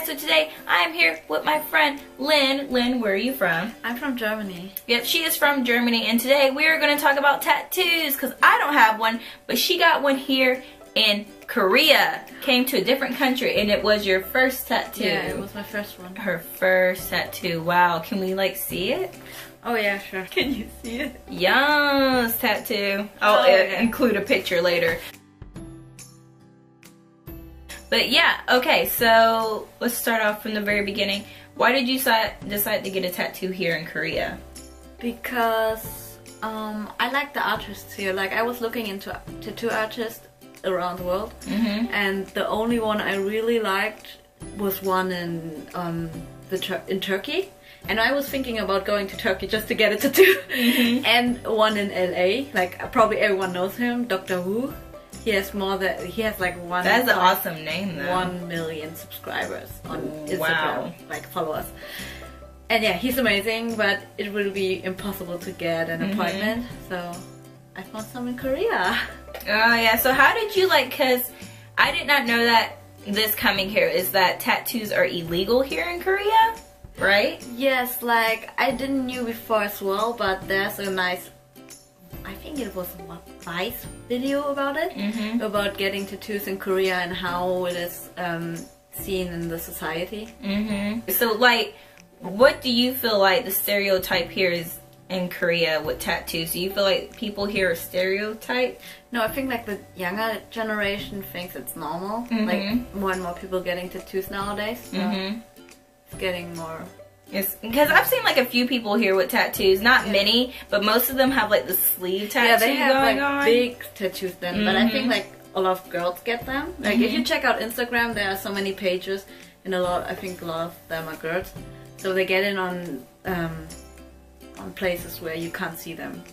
so today I am here with my friend Lynn. Lynn, where are you from? I'm from Germany. Yep, she is from Germany, and today we are going to talk about tattoos because I don't have one, but she got one here in Korea. Came to a different country, and it was your first tattoo. Yeah, it was my first one. Her first tattoo. Wow, can we like see it? Oh yeah, sure. Can you see it? Yes, tattoo. I'll include a picture later. But yeah, okay, so let's start off from the very beginning. Why did you decide to get a tattoo here in Korea? Because I like the artists here. Like, I was looking into tattoo artists around the world, and the only one I really liked was one in Turkey. And I was thinking about going to Turkey just to get a tattoo. And one in LA, like probably everyone knows him, Dr. Who. He has like one. That's an awesome name, though. 1 million subscribers on Instagram, wow. like followers. And yeah, he's amazing, but it will be impossible to get an appointment. So I found some in Korea. Oh yeah. So how did you cause I did not know that this coming here is that tattoos are illegal here in Korea, right? Yes, like I didn't knew before as well, but there's a nice, I think it was a Vice video about it, about getting tattoos in Korea and how it is seen in the society. So like, what do you feel like the stereotype here is in Korea with tattoos? Do you feel like people here are stereotyped? No, I think like the younger generation thinks it's normal. Like more and more people getting tattoos nowadays. So it's getting more. Yes, because I've seen like a few people here with tattoos, not many, but most of them have like the sleeve tattoo yeah, they have going like on. Big tattoos then, but I think like a lot of girls get them. Like if you check out Instagram, there are so many pages, and I think a lot of them are girls, so they get in on places where you can't see them.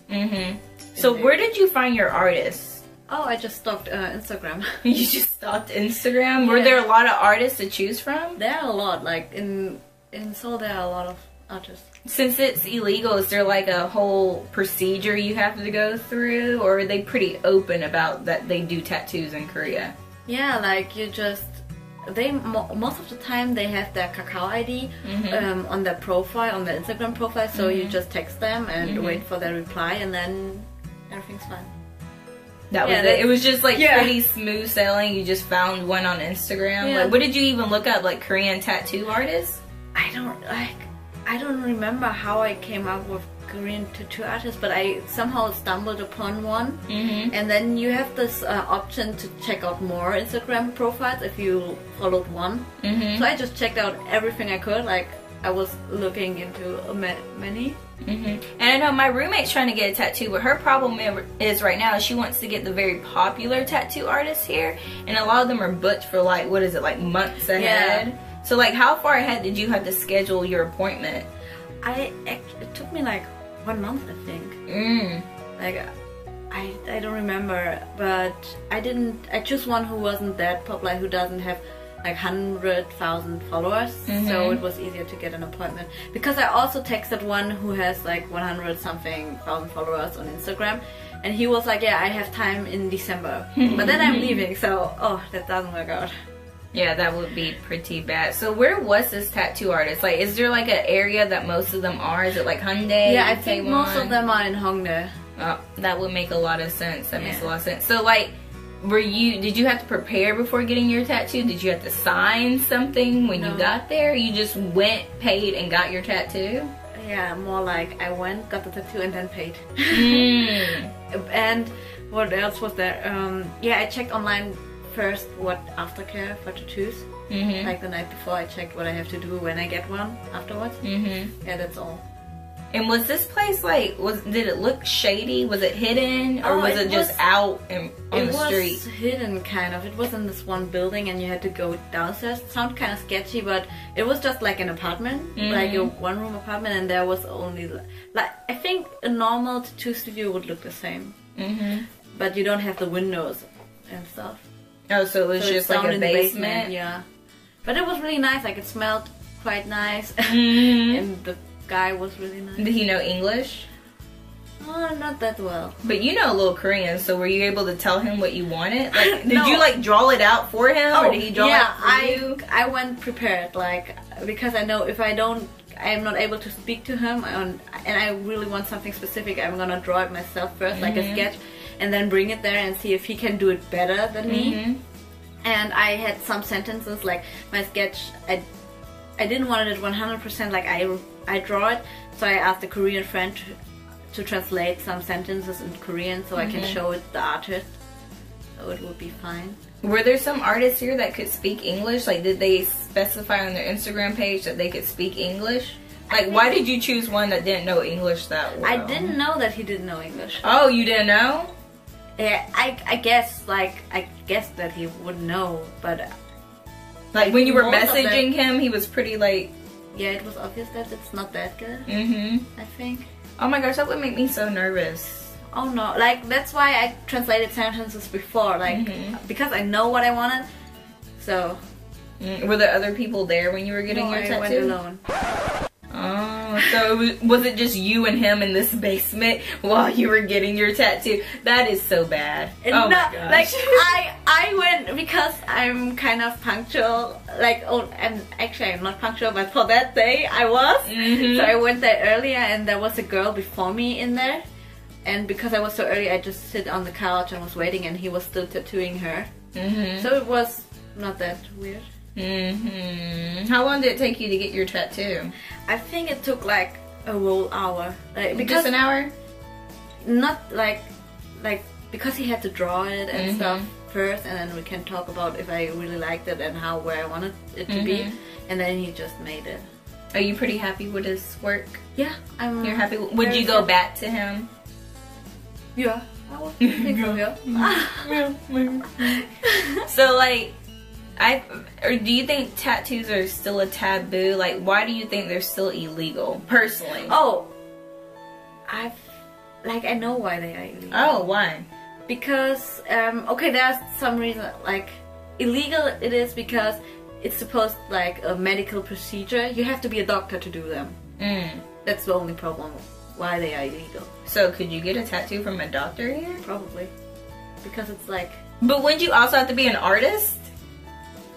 So where did you find your artists? Oh, I just stalked Instagram. You just stalked Instagram? Yeah. Were there a lot of artists to choose from? There are a lot. Like in Seoul, there are a lot of artists. Since it's illegal, is there like a whole procedure you have to go through, or are they pretty open about that they do tattoos in Korea? Yeah, like you just most of the time they have their Kakao ID on their profile, on their Instagram profile. So you just text them and wait for their reply, and then everything's fine. That was it. It was just like pretty smooth sailing. You just found one on Instagram. Yeah. Like, what did you even look up? Like Korean tattoo artists? I don't remember how I came up with Korean tattoo artists, but I somehow stumbled upon one. And then you have this option to check out more Instagram profiles if you followed one. So I just checked out everything I could. Like I was looking into many. And I know my roommate's trying to get a tattoo, but her problem is right now she wants to get the very popular tattoo artists here, and a lot of them are booked for like, what is it, like months ahead. Yeah. So like, how far ahead did you have to schedule your appointment? It took me like 1 month, I think. Like I don't remember, but I chose one who wasn't that popular, who doesn't have like 100,000 followers, so it was easier to get an appointment. Because I also texted one who has like 100-something thousand followers on Instagram, and he was like, yeah, I have time in December, but then I'm leaving, so that doesn't work out. Yeah, that would be pretty bad. So where was this tattoo artist? Like, is there like an area that most of them are? Is it like Hyundai? Yeah, I think most of them are in Hongdae. Oh, that would make a lot of sense. That makes a lot of sense. So like, did you have to prepare before getting your tattoo? Did you have to sign something when you got there? You just went, paid, and got your tattoo? Yeah, more like I went, got the tattoo, and then paid. And what else was there? Yeah, I checked online first what Aftercare for tattoos. Like the night before, I checked what I have to do when I get one afterwards. Yeah, that's all. And was this place like, did it look shady? Was it hidden, or was it just out on the street? It was hidden, kind of. It was in this one building, and you had to go downstairs. It sounded kind of sketchy, but it was just like an apartment, like a one-room apartment, and there was only like, I think a normal tattoo studio would look the same, but you don't have the windows and stuff. Oh, so it was just like a basement? Yeah. But it was really nice. Like, it smelled quite nice, and the guy was really nice. Did he know English? Oh, not that well. But you know a little Korean, so were you able to tell him what you wanted? Like, did you like draw it out for him, or did he draw it for you? I went prepared, like, because I know if I am not able to speak to him, and I really want something specific, I'm gonna draw it myself first, like a sketch, and then bring it there and see if he can do it better than me. And I had some sentences, like my sketch, I didn't want it 100% like I draw it, so I asked a Korean friend to translate some sentences in Korean so I can show it the artist, so it would be fine. Were there some artists here that could speak English? Like, did they specify on their Instagram page that they could speak English? Like, why did you choose one that didn't know English that well? I didn't know that he didn't know English. Oh, you didn't know? Yeah, I guess that he would know, but like when you were messaging him, he was pretty like... Yeah, it was obvious that it's not that good. I think. Oh my gosh, that would make me so nervous. Oh no, like that's why I translated sentences before, like because I know what I wanted. So. Were there other people there when you were getting your tattoo? I went alone. Oh, so was it just you and him in this basement while you were getting your tattoo? That is so bad. Oh my gosh. Like I went because I'm kind of punctual. Like, and actually I'm not punctual, but for that day I was. So I went there earlier, and there was a girl before me in there. And because I was so early, I just sit on the couch and was waiting, and he was still tattooing her. So it was not that weird. How long did it take you to get your tattoo? I think it took like a whole hour. Like, because just an hour? Not like because he had to draw it and stuff first, and then we can talk about if I really liked it and where I wanted it to be, and then he just made it. Are you pretty happy with his work? Yeah, You're happy? Would you go back to him? Yeah, I would think so. Yeah. So like. Or do you think tattoos are still a taboo? Like, why do you think they're still illegal, personally? Oh, I know why they are illegal. Oh, why? Because, okay, there's some reason, like, illegal it is because it's supposed, like, a medical procedure. You have to be a doctor to do them. That's the only problem, why they are illegal. So, could you get a tattoo from a doctor here? Probably. Because it's like... But wouldn't you also have to be an artist?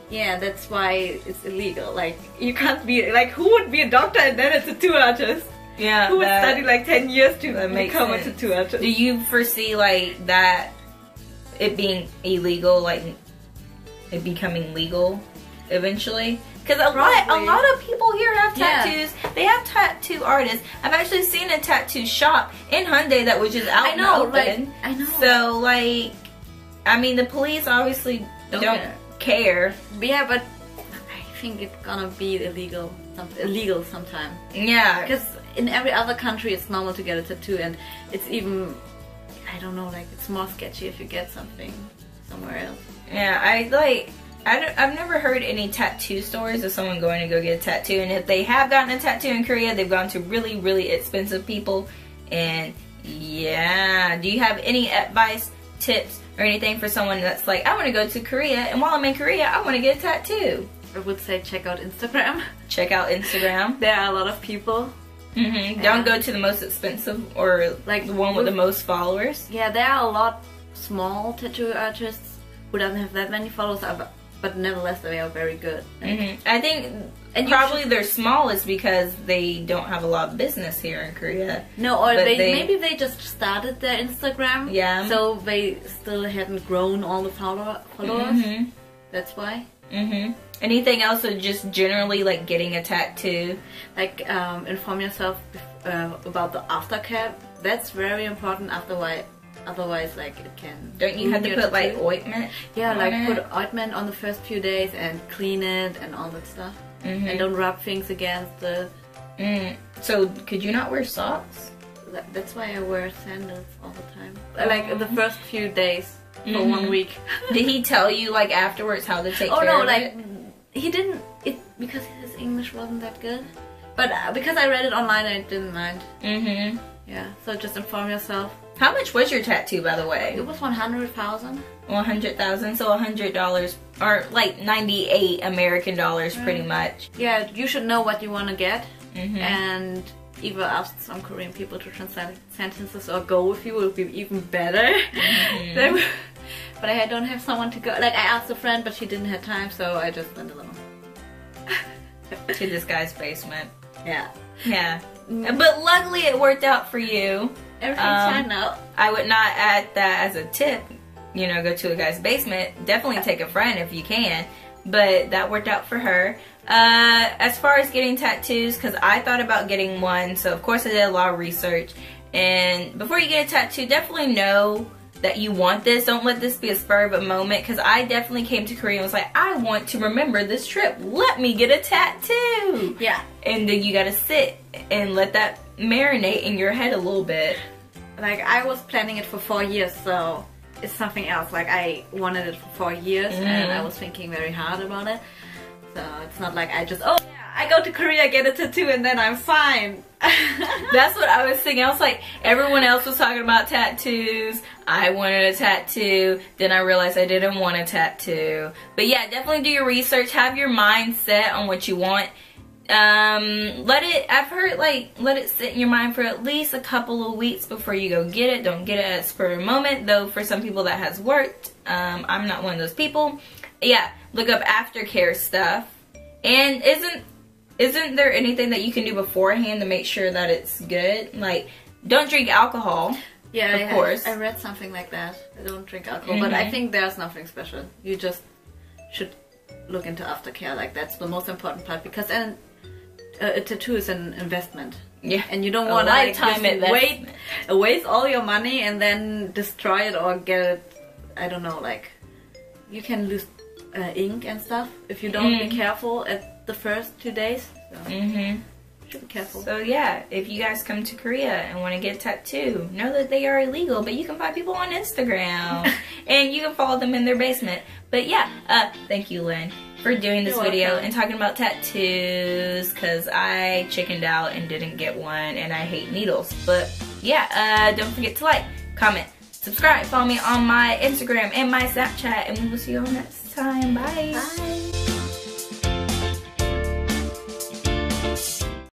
Yeah, that's why it's illegal. Like, you can't be, like, who would be a doctor and then a tattoo artist? Yeah, who would study like 10 years to become a tattoo artist? Do you foresee, like, that it being illegal, like, it becoming legal eventually? Because a lot of people here have tattoos. Yeah. They have tattoo artists. I've actually seen a tattoo shop in Hyundai that was just out in the open. Like, I know. So, like, I mean, the police obviously don't care. Yeah, but I think it's gonna be illegal sometime. Yeah, because in every other country it's normal to get a tattoo, and it's even, I don't know, like it's more sketchy if you get something somewhere else. Yeah, I've never heard any tattoo stories of someone going to go get a tattoo, and if they have gotten a tattoo in Korea, they've gone to really, really expensive people. And yeah, do you have any advice, tips, or anything for someone that's like, I want to go to Korea, and while I'm in Korea, I want to get a tattoo? I would say check out Instagram. Check out Instagram. There are a lot of people. Don't go to the most expensive or like the one with the most followers. Yeah, there are a lot small tattoo artists who doesn't have that many followers, but nevertheless they are very good. I think probably they're small is because they don't have a lot of business here in Korea. No, or maybe they just started their Instagram. Yeah. So they still haven't grown all the followers. That's why. Anything else, or just generally like getting a tattoo? Like inform yourself about the aftercare. That's very important. Otherwise, like it can. Don't you have to put like ointment? Yeah, like put ointment on the first few days and clean it and all that stuff. And don't rub things against the. So could you not wear socks? That's why I wear sandals all the time. Like the first few days for 1 week. Did he tell you like afterwards how to take care of it? Oh no, like he didn't. Because his English wasn't that good. But because I read it online, I didn't mind. Yeah, so just inform yourself. How much was your tattoo, by the way? It was 100,000. 100,000, so $100, or like 98 American dollars, pretty much. Yeah, you should know what you want to get, and either ask some Korean people to translate sentences or go with you would be even better. But I don't have someone to go. Like, I asked a friend, but she didn't have time, so I just went alone. To this guy's basement. Yeah. Yeah. But luckily it worked out for you. Everything's fine now. I would not add that as a tip. You know, go to a guy's basement. Definitely take a friend if you can. But that worked out for her. As far as getting tattoos, because I thought about getting one, so of course I did a lot of research. And before you get a tattoo, definitely know that you want this. Don't let this be a spur of a moment, because I definitely came to Korea and was like, I want to remember this trip. Let me get a tattoo. Yeah. And then you gotta sit and let that marinate in your head a little bit. Like, I was planning it for 4 years, so it's something else. Like, I wanted it for 4 years, and I was thinking very hard about it. So it's not like I just, oh yeah, I go to Korea, get a tattoo, and then I'm fine. That's what I was thinking. I was like, everyone else was talking about tattoos. I wanted a tattoo. Then I realized I didn't want a tattoo. But yeah, definitely do your research. Have your mind set on what you want. I've heard, like, let it sit in your mind for at least a couple of weeks before you go get it. Don't get it at a spur of the moment, though. For some people that has worked. I'm not one of those people. Yeah, look up Aftercare stuff. And isn't there anything that you can do beforehand to make sure that it's good? Like, don't drink alcohol. Yeah, of course. I read something like that. I don't drink alcohol, but I think there's nothing special. You just should look into Aftercare. Like, that's the most important part, because a tattoo is an investment. Yeah. And you don't want to like, waste all your money and then destroy it or get it, I don't know, like, you can lose ink and stuff if you don't be careful at the first 2 days. So should be careful. So yeah, if you guys come to Korea and want to get a tattoo, know that they are illegal, but you can find people on Instagram and you can follow them in their basement. But yeah, thank you, Lynn, for doing this video and talking about tattoos, because I chickened out and didn't get one and I hate needles. But yeah, don't forget to like, comment, subscribe, follow me on my Instagram and my Snapchat, and we will see you all next time. Bye. Bye.